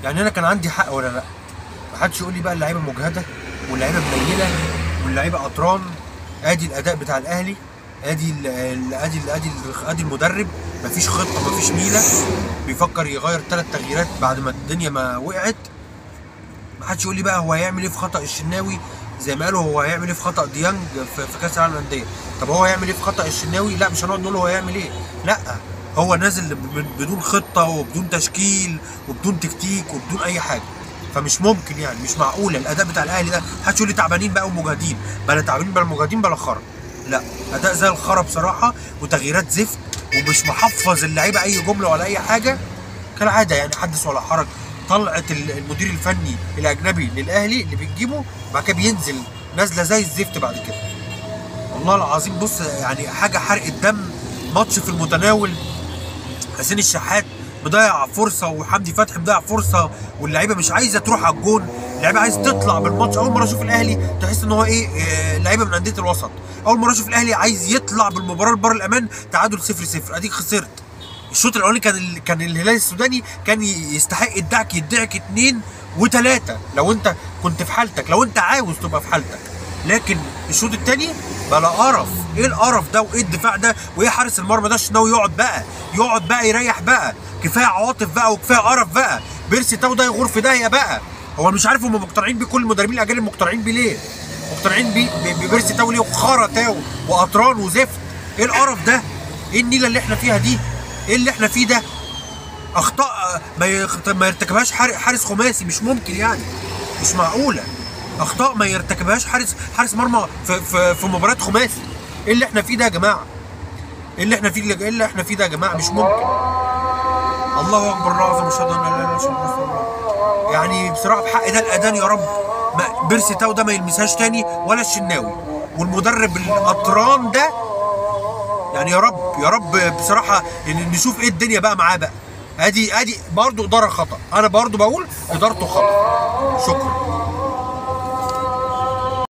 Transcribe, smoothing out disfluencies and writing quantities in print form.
يعني انا كان عندي حق ولا لا؟ محدش يقول لي بقى اللعيبه مجهده واللعيبه منيله واللعيبه قطران. ادي الاداء بتاع الاهلي، ادي المدرب، مفيش خطه مفيش ميله، بيفكر يغير 3 تغييرات بعد ما الدنيا ما وقعت. محدش يقول لي بقى هو هيعمل ايه في خطا الشناوي، زي ما قالوا هو هيعمل ايه في خطا ديانج في كاس العالم للانديه. طب هو هيعمل ايه في خطا الشناوي؟ لا، مش هنقعد نقول هو هيعمل ايه، لا، هو نازل بدون خطه وبدون تشكيل وبدون تكتيك وبدون اي حاجه. فمش ممكن، يعني مش معقوله الاداء بتاع الاهلي ده. محدش يقول لي تعبانين بقى ومجهدين، بلا تعبانين بلا مجهدين بلا خرا. لا، اداء زي الخرا بصراحه، وتغييرات زفت، ومش محفظ اللعيبه اي جمله ولا اي حاجه. كالعاده يعني حدث ولا حرج. طلعت المدير الفني الاجنبي للاهلي اللي بتجيبه، بعد كده بينزل نازله زي الزفت بعد كده. والله العظيم بص، يعني حاجه حرق الدم. ماتش في المتناول، حسين الشحات مضيع فرصه وحمدي فتحي مضيع فرصه، واللعيبه مش عايزه تروح على الجون، اللعيبه عايزه تطلع بالماتش. اول مره اشوف الاهلي تحس ان هو ايه، لعيبه من انديه الوسط. اول مره اشوف الاهلي عايز يطلع بالمباراه لبر الامان. تعادل 0-0، اديك خسرت. الشوط الاولاني كان الهلال السوداني كان يستحق يدعك 2 و3 لو انت كنت في حالتك، لو انت عاوز تبقى في حالتك. لكن الشوط الثاني بلا قرف. ايه القرف ده وايه الدفاع ده وايه حارس المرمى ده؟ الشناوي يقعد بقى يريح بقى. كفايه عواطف بقى وكفايه قرف بقى. بيرسي تاو ده يغور في داهيه بقى. هو مش عارف هم مقتنعين بيه، كل المدربين الاجانب مقتنعين بيه ليه؟ مقتنعين بيه ببيرسي تاو ليه؟ وخرا تاو وقطران وزفت. ايه القرف ده؟ ايه النيله اللي احنا فيها دي؟ ايه اللي احنا فيه ده؟ اخطاء ما يرتكبهاش حارس خماسي، مش ممكن يعني، مش معقوله. اخطاء ما يرتكبهاش حارس مرمى في مباراه خماسي. ايه اللي احنا فيه ده يا جماعه؟ ايه اللي احنا فيه ده يا جماعه؟ مش ممكن. الله اكبر، الله اعظم، اشهد ان لا اله الا الله اشهد ان محمدا رسول الله. يعني بصراحه بحق ده الاذان يا رب بيرسي تاو ده ما يلمسهاش تاني، ولا الشناوي والمدرب القطران ده. يعني يا رب بصراحه نشوف ايه الدنيا بقى معاه بقى. ادي برضه اداره خطا. انا برضه بقول ادارته خطا. شكرا.